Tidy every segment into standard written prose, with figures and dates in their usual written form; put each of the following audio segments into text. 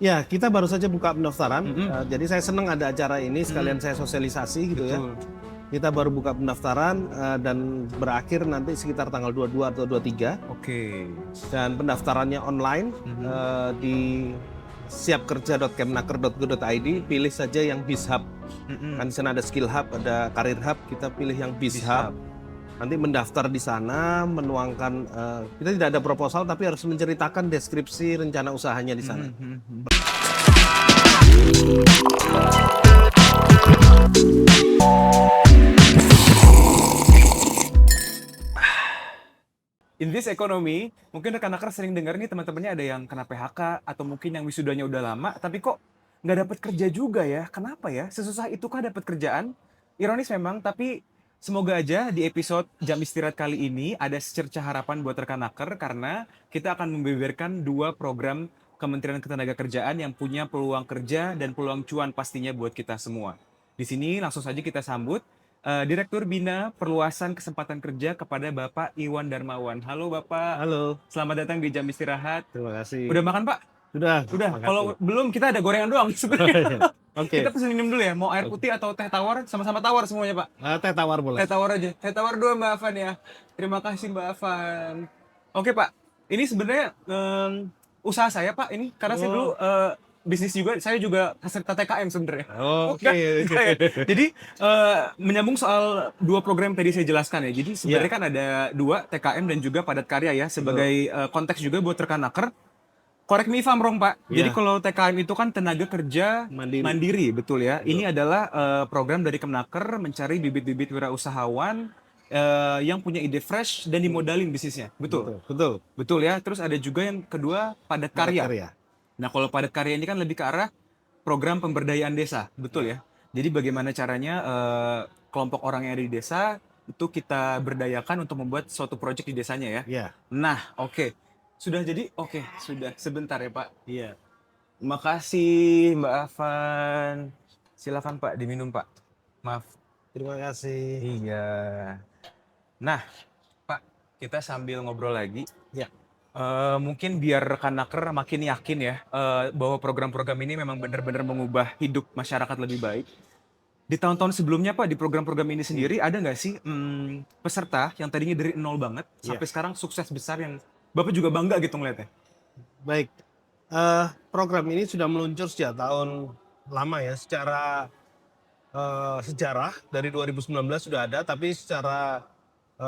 Ya, kita baru saja buka pendaftaran. Mm-mm. Jadi saya senang ada acara ini, sekalian saya sosialisasi gitu ya. Betul. Kita baru buka pendaftaran dan berakhir nanti sekitar tanggal 22 atau 23. Oke. Dan pendaftarannya online di siapkerja.kemnaker.go.id. Pilih saja yang BizHub. Mm-mm. Kan di sana ada Skill Hub, ada Career Hub. Kita pilih yang BizHub. Nanti mendaftar di sana, menuangkan, kita tidak ada proposal tapi harus menceritakan deskripsi rencana usahanya di sana. In this economy, mungkin rekan-rekan sering dengar nih teman-temannya ada yang kena PHK atau mungkin yang wisudanya udah lama, tapi kok nggak dapat kerja juga ya? Kenapa ya? Sesusah itukah dapat kerjaan? Ironis memang, tapi semoga aja di episode Jam Istirahat kali ini ada secerca harapan buat rekan-rekan karena kita akan membeberkan dua program Kementerian Ketenagakerjaan yang punya peluang kerja dan peluang cuan pastinya buat kita semua. Di sini langsung saja kita sambut Direktur Bina Perluasan Kesempatan Kerja kepada Bapak Iwan Darmawan. Halo Bapak, Halo, selamat datang di Jam Istirahat. terima kasih. Udah makan Pak? Sudah, Udah. terima Kalau kasih. belum kita ada gorengan doang sebenarnya. Oke, Kita pesen minum dulu ya. Mau air putih atau teh tawar? Sama-sama tawar semuanya Pak. teh tawar boleh. Teh tawar aja. Teh tawar dua Mbak Afan ya. Terima kasih Mbak Afan. Oke Pak, ini sebenarnya usaha saya Pak ini karena saya dulu Oh, bisnis juga, saya juga peserta TKM sebenarnya. oke. Enggak, enggak ya. Jadi menyambung soal dua program yang tadi saya jelaskan ya. Jadi sebenarnya Ya, kan ada dua TKM dan juga padat karya ya sebagai betul. konteks juga buat rekan naker. Korek me if I'm wrong Pak. Jadi Ya, kalau TKM itu kan tenaga kerja mandiri. mandiri, betul ya. Betul. Ini adalah program dari Kemenaker mencari bibit-bibit wirausahawan yang punya ide fresh dan dimodalin bisnisnya. Betul. Betul, betul. Betul ya. Terus ada juga yang kedua padat Padat karya. karya. Nah, kalau padat karya ini kan lebih ke arah program pemberdayaan desa, betul ya. Jadi bagaimana caranya kelompok orang yang ada di desa itu kita berdayakan untuk membuat suatu proyek di desanya ya. Ya, Nah, oke. Sudah jadi? Oke, sudah. Sebentar ya, Pak. iya. Makasih, Mbak Afan. Silakan, Pak, diminum, Pak. Maaf. Terima kasih. Iya. Nah, Pak, kita sambil ngobrol lagi. Ya, Mungkin biar rekan naker makin yakin ya bahwa program-program ini memang benar-benar mengubah hidup masyarakat lebih baik. Di tahun-tahun sebelumnya Pak, di program-program ini sendiri ada nggak sih peserta yang tadinya dari nol banget ya. sampai sekarang sukses besar yang Bapak juga bangga gitu ngeliatnya? Baik. Program ini sudah meluncur sejak tahun lama ya. Secara sejarah dari 2019 sudah ada, tapi secara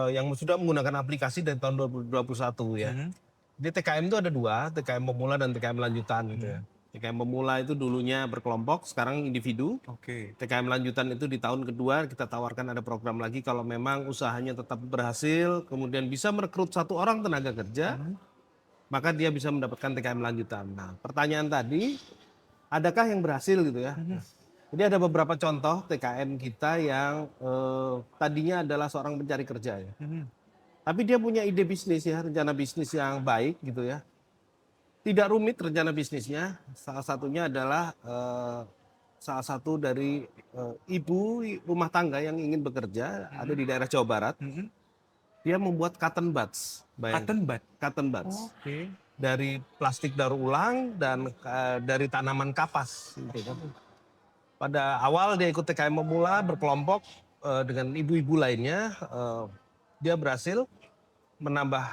yang sudah menggunakan aplikasi dari tahun 2021 ya. Di TKM itu ada dua, TKM pemula dan TKM lanjutan gitu ya. TKM pemula itu dulunya berkelompok, sekarang individu. Oke. TKM lanjutan itu di tahun kedua kita tawarkan ada program lagi kalau memang usahanya tetap berhasil, kemudian bisa merekrut satu orang tenaga kerja, maka dia bisa mendapatkan TKM lanjutan. Nah, pertanyaan tadi, adakah yang berhasil gitu ya? Jadi ada beberapa contoh TKM kita yang tadinya adalah seorang pencari kerja ya. Tapi dia punya ide bisnis ya, rencana bisnis yang baik gitu ya. Tidak rumit rencana bisnisnya. Salah satunya adalah salah satu dari ibu rumah tangga yang ingin bekerja ada di daerah Jawa Barat. Dia membuat cotton buds, Cotton bud. cotton buds Oke. dari plastik daur ulang dan dari tanaman kapas. Gitu kan. Pada awal dia ikut TKM pemula berkelompok dengan ibu-ibu lainnya. Dia berhasil menambah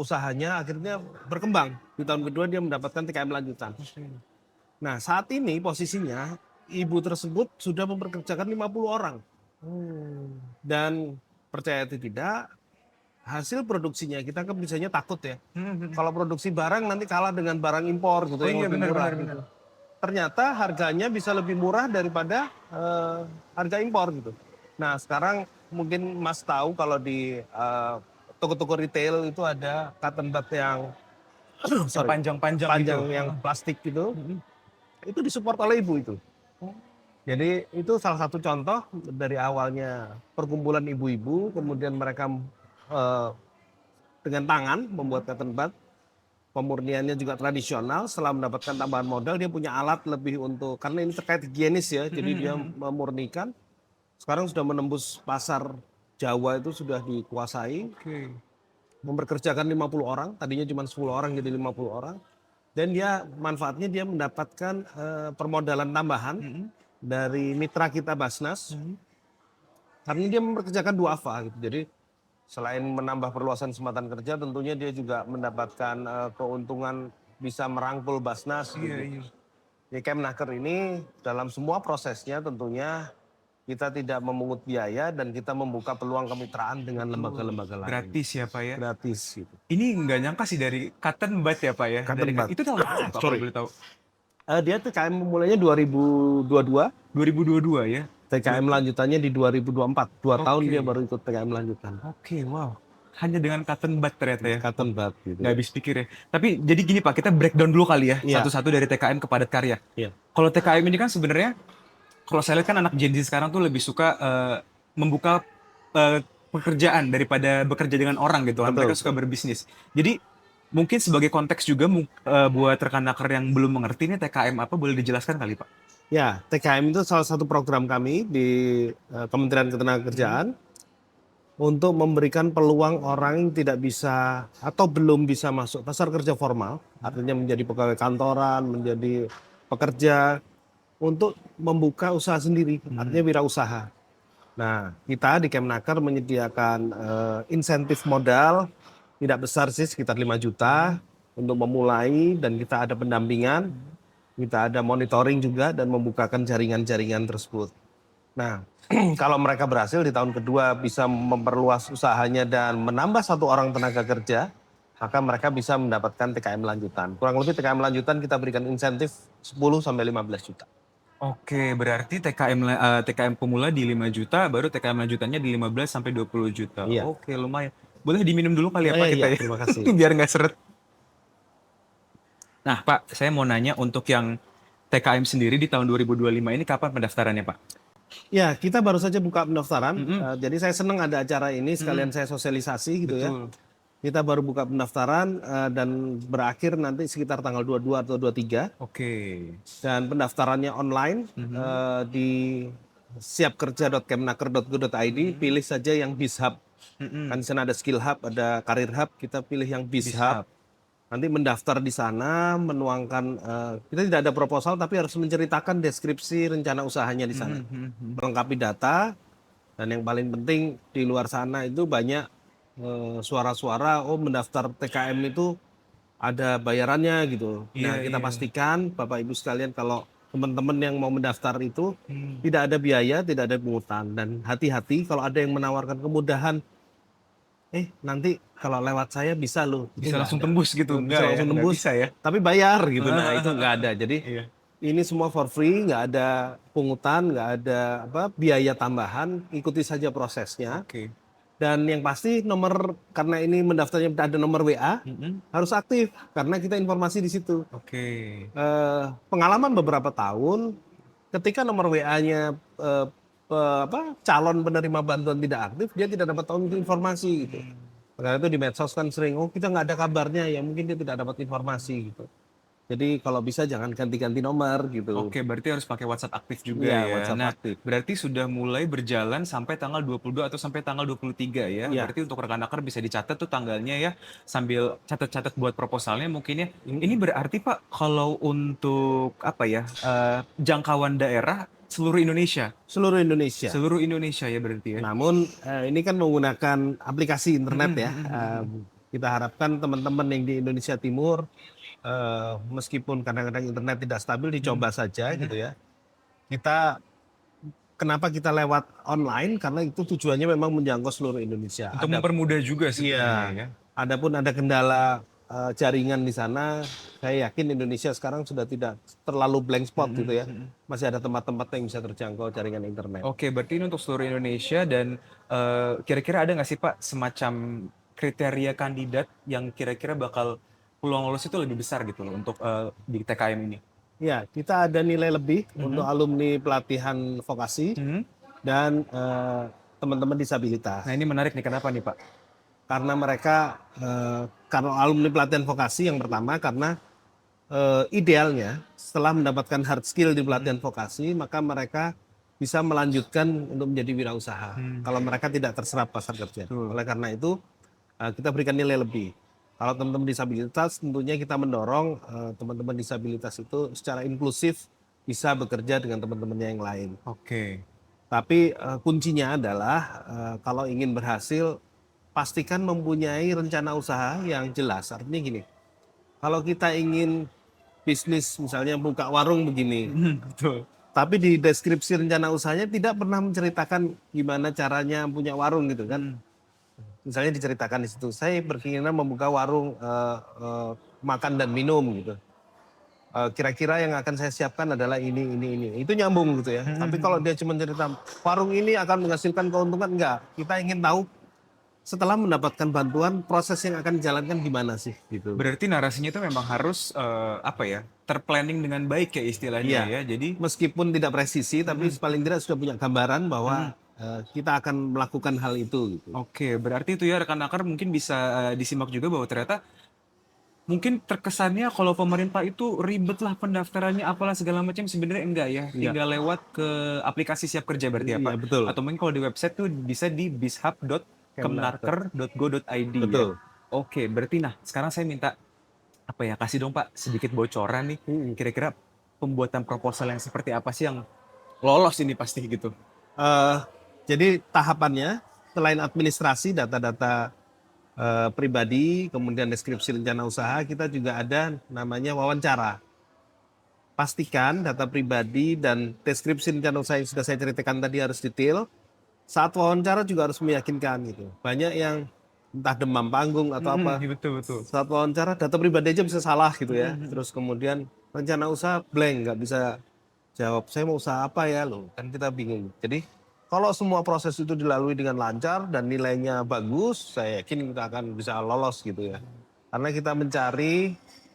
usahanya, akhirnya berkembang. Di tahun kedua dia mendapatkan TKM lanjutan. Nah, saat ini posisinya ibu tersebut sudah memperkerjakan 50 orang. Dan percaya atau tidak, hasil produksinya kita kan biasanya takut ya. Kalau produksi barang nanti kalah dengan barang impor gitu Oh yang iya, lebih benar, murah. benar, Gitu. benar. Ternyata harganya bisa lebih murah daripada harga impor gitu. Nah, sekarang mungkin Mas tahu kalau di toko-toko retail itu ada cotton bud yang Yang panjang-panjang gitu. panjang yang plastik gitu. Itu disupport oleh ibu itu. Jadi itu salah satu contoh dari awalnya perkumpulan ibu-ibu, kemudian mereka dengan tangan membuat cotton bud. Pemurniannya juga tradisional. Setelah mendapatkan tambahan modal, dia punya alat lebih untuk, karena ini terkait higienis ya, jadi dia memurnikan. Sekarang sudah menembus pasar Jawa itu sudah dikuasai. Oke. Memperkerjakan 50 orang, tadinya cuma 10 orang jadi 50 orang. Dan dia manfaatnya dia mendapatkan permodalan tambahan dari mitra kita Basnas. Karena dia memperkerjakan duafa gitu. Jadi selain menambah perluasan kesempatan kerja, tentunya dia juga mendapatkan keuntungan bisa merangkul Basnas Iya, gitu. iya. Di Kemnaker ini dalam semua prosesnya tentunya kita tidak memungut biaya dan kita membuka peluang kemitraan dengan lembaga-lembaga lain. Gratis ya Pak ya. Gratis gitu. Ini nggak nyangka sih dari Cotton Bud ya Pak ya. Cotton Bud. Itu tahun berapa Pak kalau Sorry. boleh tahu? Dia TKM mulainya 2022, 2022 ya. TKM lanjutannya di 2024. 2 tahun Oke. dia baru ikut TKM lanjutan. Oke, wow. Hanya dengan Cotton Bud ternyata ya. Cotton Bud gitu. Nggak habis pikir ya. Tapi jadi gini Pak, kita breakdown dulu kali ya. Iya. Satu-satu dari TKM ke padat karya. Iya. Kalau TKM ini kan sebenarnya, kalau saya lihat kan anak Gen Z sekarang tuh lebih suka membuka pekerjaan daripada bekerja dengan orang gitu. Betul. Mereka suka berbisnis. Jadi mungkin sebagai konteks juga buat rekan-rekan yang belum mengerti ini TKM apa, boleh dijelaskan kali Pak? Ya, TKM itu salah satu program kami di Kementerian Ketenagakerjaan untuk memberikan peluang orang yang tidak bisa atau belum bisa masuk pasar kerja formal, artinya menjadi pegawai kantoran, menjadi pekerja, untuk membuka usaha sendiri, artinya wirausaha. Nah, kita di Kemnaker menyediakan insentif modal, tidak besar sih, sekitar 5 juta untuk memulai, dan kita ada pendampingan, kita ada monitoring juga, dan membukakan jaringan-jaringan tersebut. Nah, kalau mereka berhasil di tahun kedua bisa memperluas usahanya dan menambah 1 orang tenaga kerja, maka mereka bisa mendapatkan TKM lanjutan. Kurang lebih TKM lanjutan kita berikan insentif 10-15 juta. Oke, berarti TKM pemula di 5 juta, baru TKM lanjutannya di 15-20 juta. Iya. Oke, lumayan. Boleh diminum dulu kali ya Pak kita Iya, ya? terima kasih. Biar nggak seret. Nah Pak, saya mau nanya untuk yang TKM sendiri di tahun 2025 ini kapan pendaftarannya Pak? Ya, kita baru saja buka pendaftaran. Jadi saya senang ada acara ini, sekalian saya sosialisasi gitu ya. Betul. Kita baru buka pendaftaran dan berakhir nanti sekitar tanggal 22 atau 23. Oke. Dan pendaftarannya online di siapkerja.kemnaker.go.id. Pilih saja yang BizHub. Kan di sana ada Skill Hub, ada Karir Hub. Kita pilih yang BizHub. Nanti mendaftar di sana, menuangkan, kita tidak ada proposal tapi harus menceritakan deskripsi rencana usahanya di sana. Melengkapi data, dan yang paling penting di luar sana itu banyak suara-suara, oh mendaftar TKM itu ada bayarannya gitu. Nah, kita pastikan Bapak Ibu sekalian kalau teman-teman yang mau mendaftar itu tidak ada biaya, tidak ada pungutan. Dan hati-hati kalau ada yang menawarkan kemudahan, nanti kalau lewat saya bisa loh. Bisa langsung tembus gitu, Bisa langsung nggak tembus, bisa ya? tapi bayar gitu. Nah, itu nggak ada. Jadi Iya. ini semua for free, nggak ada pungutan, nggak ada biaya tambahan. Ikuti saja prosesnya. Oke. Dan yang pasti karena ini mendaftarnya ada nomor WA, harus aktif karena kita informasi di situ. Oke. Pengalaman beberapa tahun, ketika nomor WA-nya calon penerima bantuan tidak aktif, dia tidak dapat tahu informasi gitu. Karena itu di medsos kan sering, kita nggak ada kabarnya, ya mungkin dia tidak dapat informasi gitu. Jadi kalau bisa jangan ganti-ganti nomor gitu. Oke, berarti harus pakai WhatsApp aktif juga Iya, ya. WhatsApp Nah, aktif. berarti sudah mulai berjalan sampai tanggal 22 atau sampai tanggal 23 ya. Iya. Berarti untuk rekan-rekan bisa dicatat tuh tanggalnya ya, sambil catat-catat buat proposalnya mungkin ya. Ini berarti Pak, kalau untuk apa ya, jangkauan daerah seluruh Indonesia. Seluruh Indonesia. Seluruh Indonesia ya berarti ya. Namun ini kan menggunakan aplikasi internet ya. Kita harapkan teman-teman yang di Indonesia Timur, meskipun kadang-kadang internet tidak stabil, dicoba saja gitu ya. Kenapa kita lewat online? Karena itu tujuannya memang menjangkau seluruh Indonesia. Untuk mempermudah juga sebenarnya ya. Adapun ada kendala jaringan di sana, saya yakin Indonesia sekarang sudah tidak terlalu blank spot gitu ya. Masih ada tempat-tempat yang bisa terjangkau jaringan internet. Oke, berarti ini untuk seluruh Indonesia dan kira-kira ada nggak sih Pak semacam kriteria kandidat yang kira-kira bakal peluang lolos itu lebih besar gitu loh untuk di TKM ini? Ya, kita ada nilai lebih untuk alumni pelatihan vokasi dan teman-teman disabilitas. Nah ini menarik nih, kenapa nih Pak? Karena mereka, kalau alumni pelatihan vokasi yang pertama karena idealnya setelah mendapatkan hard skill di pelatihan vokasi, maka mereka bisa melanjutkan untuk menjadi wirausaha. Kalau mereka tidak terserap pasar kerja. Oleh karena itu kita berikan nilai lebih. Kalau teman-teman disabilitas tentunya kita mendorong teman-teman disabilitas itu secara inklusif bisa bekerja dengan teman-temannya yang lain. Oke. Tapi kuncinya adalah kalau ingin berhasil pastikan mempunyai rencana usaha yang jelas. Artinya gini, kalau kita ingin bisnis misalnya buka warung begini, Betul. tapi di deskripsi rencana usahanya tidak pernah menceritakan gimana caranya punya warung gitu kan. Mhm. Misalnya diceritakan di situ, saya berkeinginan membuka warung makan dan minum gitu. Kira-kira yang akan saya siapkan adalah ini. Itu nyambung gitu ya. Tapi kalau Mhm. dia cuma cerita warung ini akan menghasilkan keuntungan, enggak. Kita ingin tahu setelah mendapatkan bantuan proses yang akan dijalankan gimana sih gitu. Berarti narasinya itu memang harus apa ya? Terplanning dengan baik ya istilahnya Iya, ya. Jadi meskipun tidak presisi tapi mhm, paling tidak sudah punya gambaran mhm. bahwa kita akan melakukan hal itu gitu. Oke, berarti itu ya rekan akar mungkin bisa disimak juga bahwa ternyata mungkin terkesannya kalau pemerintah itu ribet lah pendaftarannya apalah segala macam, sebenarnya enggak ya, Enggak. tinggal lewat ke aplikasi Siap Kerja berarti ya Iya Pak? betul. Atau mungkin kalau di website tuh bisa di Kemenaker. bishub.kemnaker.go.id ya. Betul. Oke, berarti nah sekarang saya minta apa ya, kasih dong Pak sedikit bocoran nih, Mm. kira-kira pembuatan proposal yang seperti apa sih yang lolos ini pasti gitu? Eh, jadi tahapannya selain administrasi data-data pribadi, kemudian deskripsi rencana usaha, kita juga ada namanya wawancara. Pastikan data pribadi dan deskripsi rencana usaha yang sudah saya ceritakan tadi harus detail. Saat wawancara juga harus meyakinkan gitu. Banyak yang entah demam panggung atau apa. Iya betul betul. Saat wawancara data pribadi aja bisa salah gitu ya. Mhm. Terus kemudian rencana usaha blank, nggak bisa jawab saya mau usaha apa ya loh. Kan kita bingung. Jadi kalau semua proses itu dilalui dengan lancar dan nilainya bagus, saya yakin kita akan bisa lolos gitu ya. Karena kita mencari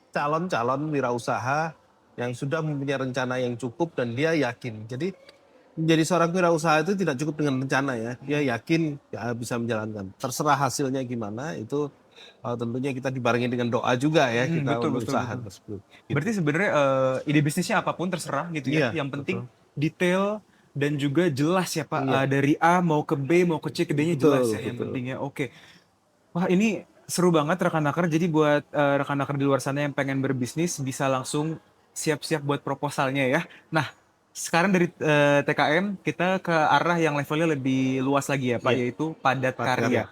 calon-calon wirausaha yang sudah mempunyai rencana yang cukup dan dia yakin. Jadi menjadi seorang wirausaha itu tidak cukup dengan rencana ya. Dia yakin ya, bisa menjalankan. Terserah hasilnya gimana itu tentunya kita dibarengi dengan doa juga ya Mhm, kita betul untuk betul usaha betul. tersebut. Gitu. Berarti sebenarnya ide bisnisnya apapun terserah gitu ya. Iya, Yang penting betul. detail dan juga jelas ya Pak. Iya, Dari A mau ke B mau ke C ke D-nya jelas betul, ya yang betul. penting ya. Oke. Wah ini seru banget rekan akar. Jadi buat rekan akar di luar sana yang pengen berbisnis bisa langsung siap-siap buat proposalnya ya. Nah sekarang dari TKM kita ke arah yang levelnya lebih luas lagi ya Pak, Iya, yaitu padat padat karya. karya.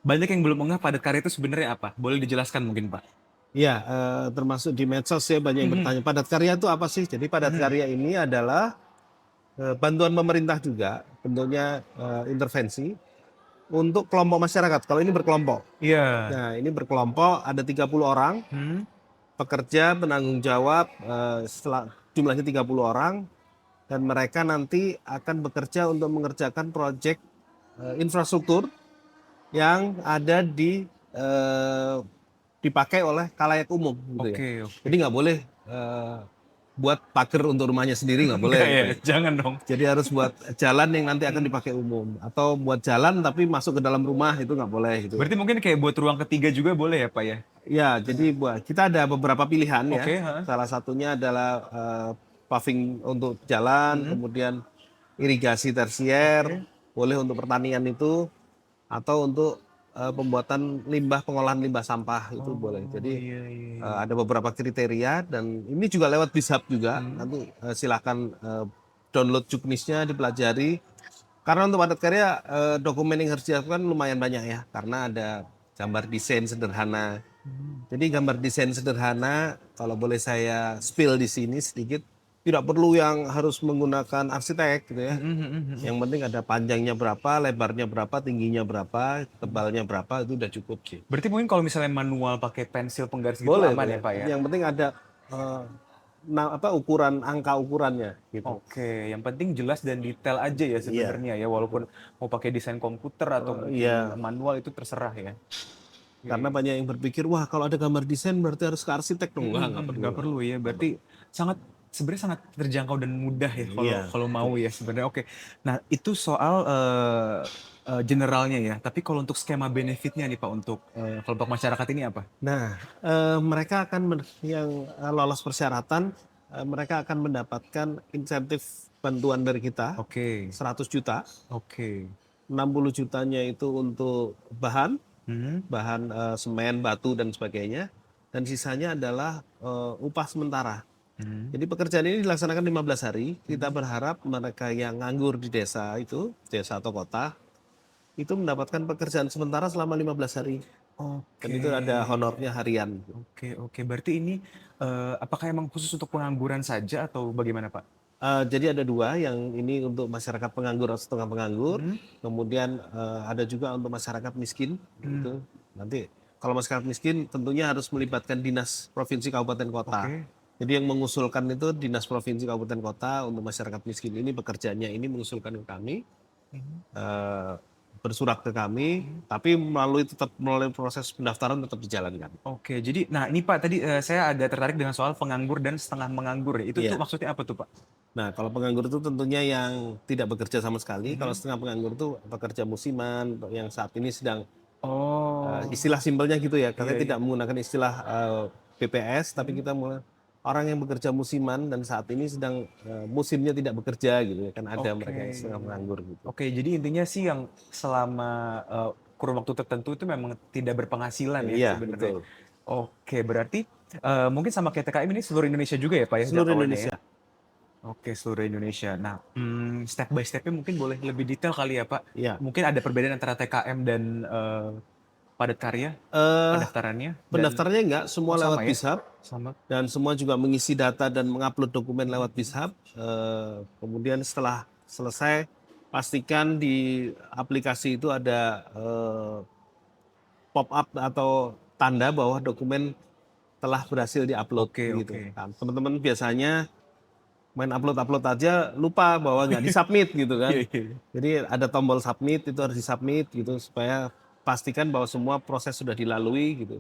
Banyak yang belum ngeh padat karya itu sebenarnya apa? Boleh dijelaskan mungkin Pak? Iya, termasuk di medsos ya banyak yang Mhm, bertanya padat karya itu apa sih? Jadi padat mhm. karya ini adalah bantuan pemerintah juga, bentuknya intervensi untuk kelompok masyarakat. Kalau ini berkelompok. Iya. Nah, ini berkelompok ada 30 orang, Hmm. pekerja penanggung jawab jumlahnya 30 orang dan mereka nanti akan bekerja untuk mengerjakan proyek infrastruktur yang ada dipakai oleh khalayak umum gitu ya. Oke, oke. Jadi nggak boleh buat pagar untuk rumahnya sendiri nggak boleh Enggak gitu ya, ya. jangan dong. Jadi harus buat jalan yang nanti akan Hmm. dipakai umum atau buat jalan tapi masuk ke dalam rumah itu nggak boleh gitu ya. Berarti mungkin kayak buat ruang ketiga juga boleh ya, Pak ya? Ya, jadi buat kita ada beberapa pilihan ya. Oke, heeh. Salah satunya adalah paving untuk jalan, Mhm. kemudian irigasi tersier, Oke. boleh untuk pertanian itu atau untuk pembuatan limbah pengolahan limbah sampah itu boleh. Oh, Jadi iya iya iya. ada beberapa kriteria dan ini juga lewat Bishub juga. Mhm. Nanti silakan download juknisnya dipelajari. Karena untuk padat karya dokumen yang harus disiapkan lumayan banyak ya, karena ada gambar desain sederhana. Hmm. Jadi gambar desain sederhana, kalau boleh saya spill di sini sedikit, tidak perlu yang harus menggunakan arsitek gitu ya. Mhm mhm mhm. Yang penting ada panjangnya berapa, lebarnya berapa, tingginya berapa, tebalnya berapa, itu udah cukup sih. Berarti mungkin kalau misalnya manual pakai pensil penggaris gitu Boleh, aman ya, boleh. Pak ya? Yang penting ada eh, ukuran, angka ukurannya gitu. Oke, yang penting jelas dan detail aja ya Iya, sebenarnya ya, walaupun betul. mau pakai desain komputer atau mungkin Iya, manual itu terserah ya. Iya, karena iya. banyak yang berpikir, wah kalau ada gambar desain berarti harus ke arsitek dong. Enggak, nggak perlu. Nggak perlu ya, Nggak berarti perlu. sangat sebenarnya sangat terjangkau dan mudah ya kalau Iya, kalau mau betul. ya sebenarnya. Oke, nah itu soal generalnya ya. Tapi kalau untuk skema benefitnya nih Pak untuk kelompok masyarakat ini apa? Nah, mereka akan yang lolos persyaratan, mereka akan mendapatkan insentif bantuan dari kita Oke, 100 juta, oke. 60 jutanya itu untuk bahan, bahan semen, batu dan sebagainya, dan sisanya adalah upah sementara. Jadi pekerjaan ini dilaksanakan 15 hari. Kita berharap mereka yang nganggur di desa itu, desa atau kota, itu mendapatkan pekerjaan sementara selama 15 hari. Dan Oke. itu ada honornya harian. Oke, oke. Berarti ini apakah emang khusus untuk pengangguran saja atau bagaimana, Pak? Jadi ada dua, yang ini untuk masyarakat penganggur atau setengah penganggur, kemudian ada juga untuk masyarakat miskin. Itu nanti kalau masyarakat miskin tentunya harus melibatkan dinas provinsi kabupaten kota. Oke. Jadi yang mengusulkan itu dinas provinsi kabupaten kota untuk masyarakat miskin ini pekerjaannya ini mengusulkan ke kami, eh, bersurat ke kami, tapi melalui proses pendaftaran tetap dijalankan. Oke, jadi nah ini Pak tadi saya agak tertarik dengan soal penganggur dan setengah menganggur ya. Itu tuh Iya. maksudnya apa tuh, Pak? Nah, kalau penganggur itu tentunya yang tidak bekerja sama sekali. Kalau setengah penganggur itu pekerja musiman yang saat ini sedang Oh, istilah simpelnya gitu ya. iya Katanya iya. tidak menggunakan istilah BPS, tapi kita orang yang bekerja musiman dan saat ini sedang musimnya tidak bekerja gitu ya. Kan ada Oke. mereka yang setengah penganggur gitu. Oke, jadi intinya sih yang selama kurun waktu tertentu itu memang tidak berpenghasilan ya Iya, sebenarnya. betul. Oke, berarti mungkin sama kayak TKM ini seluruh Indonesia juga ya Pak ya Seluruh jangkauannya ya? Indonesia. Oke, seluruh Indonesia. Nah, step by step-nya mungkin boleh lebih detail kali ya Pak? Iya. Mungkin ada perbedaan antara TKM dan padat karya Eh, pendaftarannya dan Pendaftarannya enggak semua oh lewat sama ya? BISHAP. Sama. Dan semua juga mengisi data dan mengupload dokumen lewat BISHAP. Kemudian setelah selesai, pastikan di aplikasi itu ada pop-up atau tanda bahwa dokumen telah berhasil diupload Oke, gitu. oke. Nah, teman-teman biasanya main upload-upload aja lupa bahwa nggak disubmit gitu Iya, kan. iya, iya. Jadi ada tombol submit, itu harus disubmit gitu supaya pastikan bahwa semua proses sudah dilalui gitu.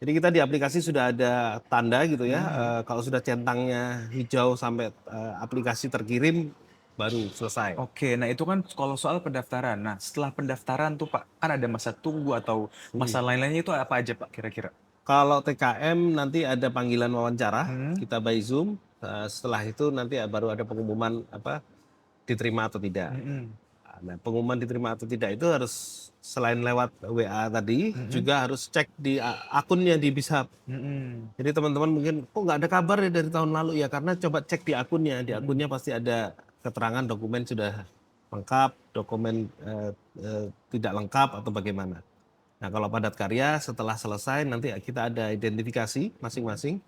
Jadi kita di aplikasi sudah ada tanda gitu ya, kalau sudah centangnya hijau sampai aplikasi terkirim baru selesai. Oke, nah itu kan kalau soal pendaftaran. Nah, setelah pendaftaran tuh Pak, kan ada masa tunggu atau masa lain-lainnya itu apa aja Pak kira-kira? Kalau TKM nanti ada panggilan wawancara, Hmm. kita by Zoom. Setelah itu nanti baru ada pengumuman apa diterima atau tidak. Mm-mm. Nah, pengumuman diterima atau tidak itu harus selain lewat WA tadi, juga harus cek di akunnya di BISHAP. Mm-mm. Jadi teman-teman mungkin kok nggak ada kabar ya dari tahun lalu ya, karena coba cek di akunnya. Di akunnya pasti ada keterangan dokumen sudah lengkap, dokumen tidak lengkap atau bagaimana. Nah, kalau padat karya setelah selesai nanti kita ada identifikasi masing-masing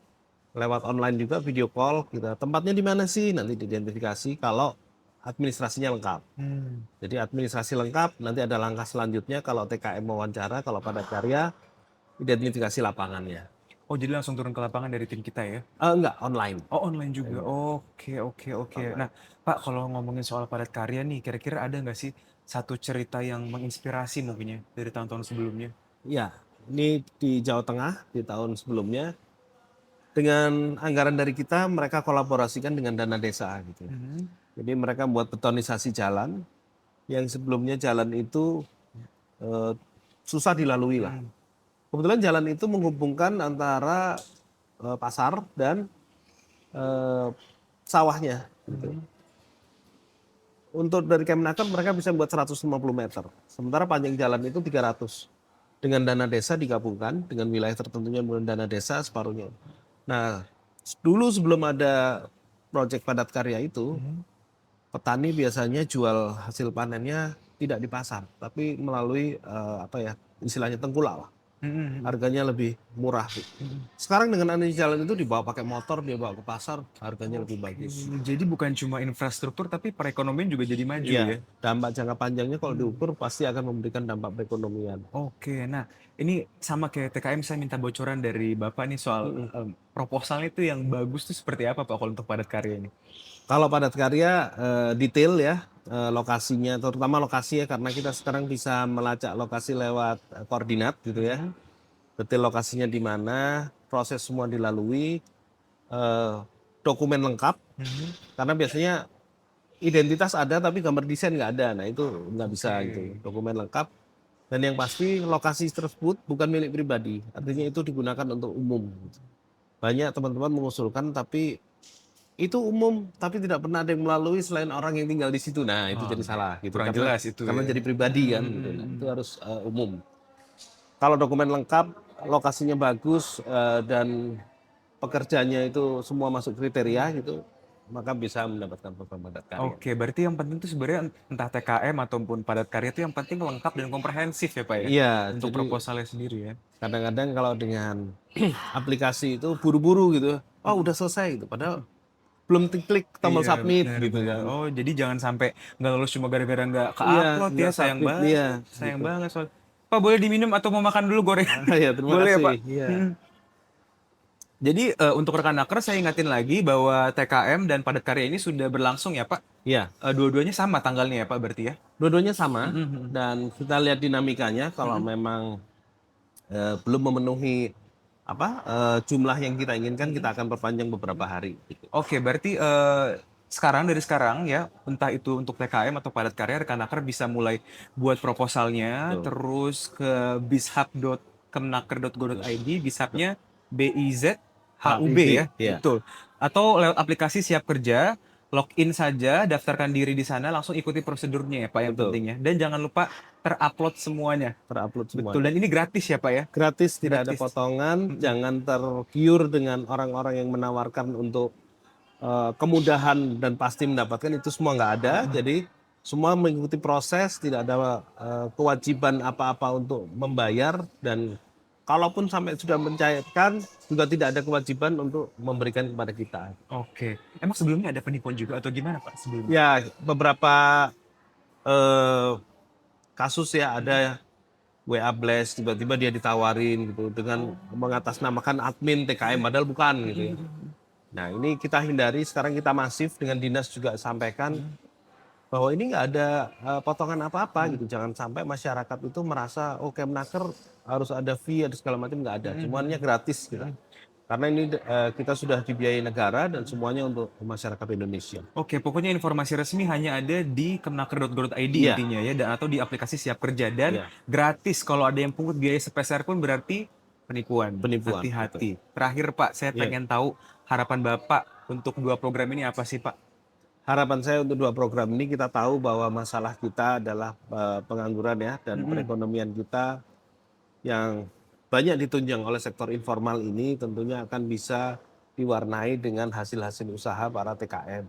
lewat online juga, video call kita. Tempatnya di mana sih? Nanti diidentifikasi kalau administrasinya lengkap. Hmm. Jadi administrasi lengkap, nanti ada langkah selanjutnya kalau TKM wawancara, kalau padat karya identifikasi lapangannya. Oh, jadi langsung turun ke lapangan dari tim kita ya? Enggak, online. Oh, online juga. Oke, oke, oke. Nah, Online. Pak, kalau ngomongin soal padat karya nih, kira-kira ada nggak sih satu cerita yang menginspirasi mungkin ya dari tahun-tahun sebelumnya? Ya, ini di Jawa Tengah di tahun sebelumnya dengan anggaran dari kita mereka kolaborasikan dengan dana desa gitu. Mhm. Jadi mereka buat betonisasi jalan yang sebelumnya jalan itu eh, susah dilalui lah. Hmm. Kebetulan jalan itu menghubungkan antara pasar dan eh, sawahnya. Gitu. Untuk dari Kemenaker mereka bisa buat 150 meter. Sementara panjang jalan itu 300. Dengan dana desa digabungkan, dengan wilayah tertentunya dengan dana desa separuhnya. Nah, dulu sebelum ada proyek padat karya itu, petani biasanya jual hasil panennya tidak di pasar, tapi melalui apa ya, istilahnya tengkulak lah. Mhm. Harganya lebih murah. Sekarang dengan adanya jalan itu dibawa pakai motor, dia bawa ke pasar, harganya lebih bagus. Jadi bukan cuma infrastruktur, tapi perekonomian juga jadi maju ya? Iya, dampak jangka panjangnya kalau diukur pasti akan memberikan dampak perekonomian. Oke, nah ini sama kayak TKM saya minta bocoran dari Bapak nih soal proposalnya itu yang bagus tuh seperti apa Pak kalau untuk padat karya ini? Kalau padat karya detail ya, lokasinya terutama lokasi ya, karena kita sekarang bisa melacak lokasi lewat koordinat gitu ya. Detail lokasinya di mana, proses semua dilalui, eh, dokumen lengkap, karena biasanya identitas ada tapi gambar desain nggak ada. Nah itu nggak bisa gitu. Dokumen lengkap dan yang pasti lokasi tersebut bukan milik pribadi. Artinya itu digunakan untuk umum. Banyak teman-teman mengusulkan tapi itu umum tapi tidak pernah ada yang melalui selain orang yang tinggal di situ. Nah itu Oh, jadi salah gitu kurang karena jelas itu ya. jadi pribadi kan gitu. Nah, itu harus umum. Kalau dokumen lengkap, lokasinya bagus, dan pekerjanya itu semua masuk kriteria gitu, maka bisa mendapatkan program padat karya. Oke, berarti yang penting tuh sebenarnya entah TKM ataupun padat karya itu yang penting lengkap dan komprehensif ya Pak ya, Iya, untuk jadi proposalnya sendiri ya. kadang-kadang kalau dengan aplikasi itu buru-buru gitu, oh udah selesai gitu, padahal belum klik tombol Iya, submit benar gitu benar. kan. Oh, jadi jangan sampai nggak lulus cuma gara-gara nggak Iya, ke-upload ya, nggak submit dia sayang gitu. banget soal. Pak boleh diminum atau mau makan dulu gorengan? Ya terima Boleh ya kasih. Pak? Iya. Hmm. Jadi untuk rekan Naker saya ingatin lagi bahwa TKM dan padat karya ini sudah berlangsung ya Pak? Iya, Dua-duanya sama tanggalnya ya Pak berarti ya? dua-duanya sama Mhm, dan kita lihat dinamikanya kalau mhm, memang belum memenuhi apa jumlah yang kita inginkan, mhm. kita akan perpanjang beberapa hari gitu. Oke, berarti dari sekarang ya, entah itu untuk TKM atau padat karya, rekan Naker bisa mulai buat proposalnya, Betul. terus ke Betul. bishub.kemenaker.go.id, bishubnya BIZHUB HUB ya, ya. betul. Atau lewat aplikasi Siap Kerja, login saja, daftarkan diri di sana, langsung ikuti prosedurnya ya Pak yang Betul. pentingnya. Dan jangan lupa terupload semuanya. Terupload Betul, semuanya. dan ini gratis ya Pak ya? Gratis, tidak ada Gratis. potongan, Mm-mm. jangan tergiur dengan orang-orang yang menawarkan untuk kemudahan dan pasti mendapatkan, itu semua nggak ada. Jadi semua mengikuti proses, tidak ada kewajiban apa-apa untuk membayar, dan kalaupun sampai sudah mencairkan juga tidak ada kewajiban untuk memberikan kepada kita. Oke. Emang sebelumnya ada penipuan juga atau gimana Pak sebelumnya? Ya beberapa eh, kasus ya, ada WA Blast tiba-tiba dia ditawarin gitu dengan mengatasnamakan admin TKM padahal bukan gitu ya. Nah ini kita hindari, sekarang kita masif dengan dinas juga sampaikan bahwa ini nggak ada potongan apa-apa gitu. Jangan sampai masyarakat itu merasa oh Kemnaker harus ada fee, ada segala macam, nggak ada. Semuanya gratis gitu. Karena ini kita sudah dibiayai negara dan semuanya untuk masyarakat Indonesia. Oke, pokoknya informasi resmi hanya ada di kemenaker.go.id Iya, intinya ya, dan atau di aplikasi Siap Kerja dan iya, gratis. Kalau ada yang pungut biaya sepeser pun berarti penipuan. penipuan gitu. Hati-hati. Terakhir Pak, saya Iya. pengen tahu harapan Bapak untuk dua program ini apa sih Pak? Harapan saya untuk dua program ini, kita tahu bahwa masalah kita adalah pengangguran ya, dan Mm-mm. perekonomian kita yang banyak ditunjang oleh sektor informal ini tentunya akan bisa diwarnai dengan hasil-hasil usaha para TKM.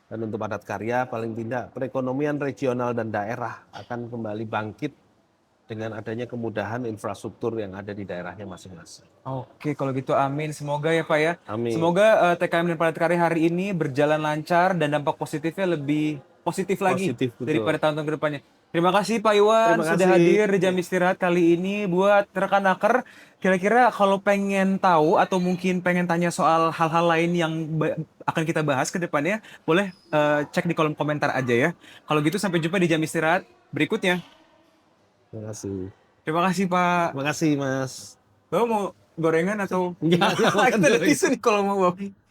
Dan untuk padat karya, paling tidak perekonomian regional dan daerah akan kembali bangkit dengan adanya kemudahan infrastruktur yang ada di daerahnya masing-masing. Oke, kalau gitu amin. Semoga ya Pak ya. Amin. Semoga TKM dan padat karya hari ini berjalan lancar dan dampak positifnya lebih positif lagi Positif daripada betul. tahun-tahun ke depannya. Terima kasih Pak Iwan Terima sudah kasih. hadir di jam istirahat kali ini. Buat rekan Naker, kira-kira kalau pengen tahu atau mungkin pengen tanya soal hal-hal lain yang akan kita bahas ke depannya, boleh cek di kolom komentar aja ya. Kalau gitu sampai jumpa di jam istirahat berikutnya. Terima kasih. Terima kasih Pak. Terima kasih Mas. Bapak mau gorengan atau Enggak, kita makan ada dulu. tisu nih kalau mau Bapak.